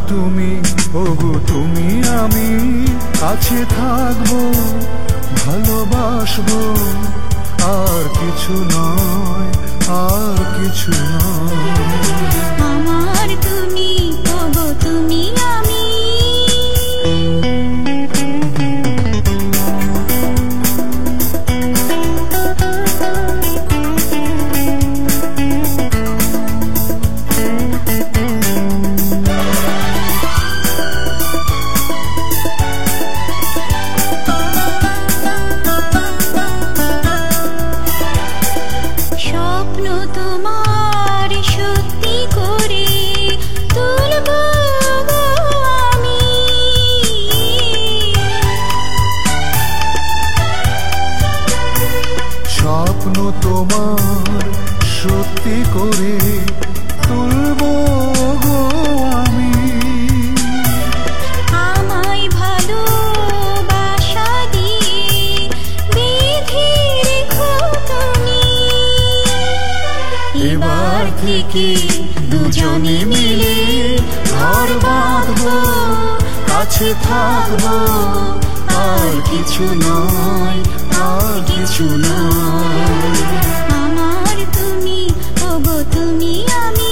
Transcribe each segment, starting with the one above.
তুমি ওগো তুমি আমি কাছে থাকবো ভালোবাসবো আর কিছু নয় আর কিছু নয় আমার তুমি ওগো তুমি আমি তোমার সত্যি করে তুলবো গো আমি আমায় ভালোবাসা দিয়ে বেঁধে রেখো তুমি এবার থেকে দুজনে মিলে ঘর বাঁধবো কাছে থাকবো আর কিছু নয় আর কিছু নয় আমার তুমি ওগো তুমি আমি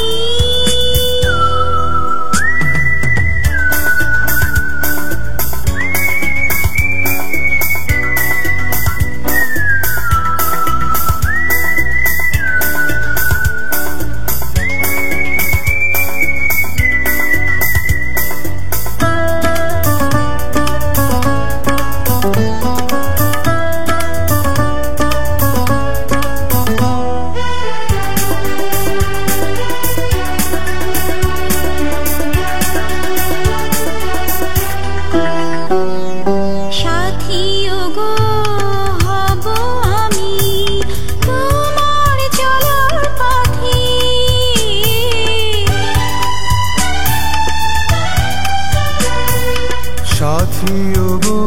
সাথী ওগো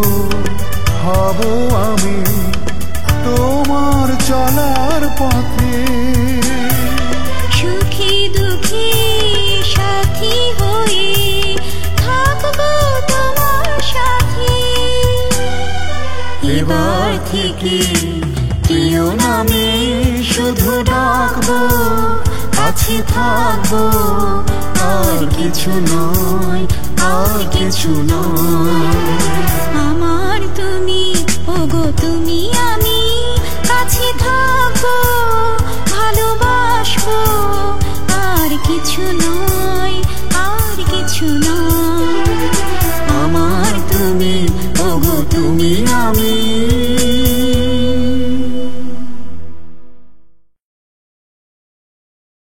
হব আমি তোমার চলার পথে সুখে দুঃখে সাথী হয়ে থাকবো তোমার সাথে এবার থেকে প্রিয় নামে শুধু ডাকবো কাছে থাকবো আর কিছু নয় আর কিছু নয় আমার তুমি ওগো তুমি আমি কাছে থাকবো ভালোবাসবো আর কিছু নয় আর কিছু নয়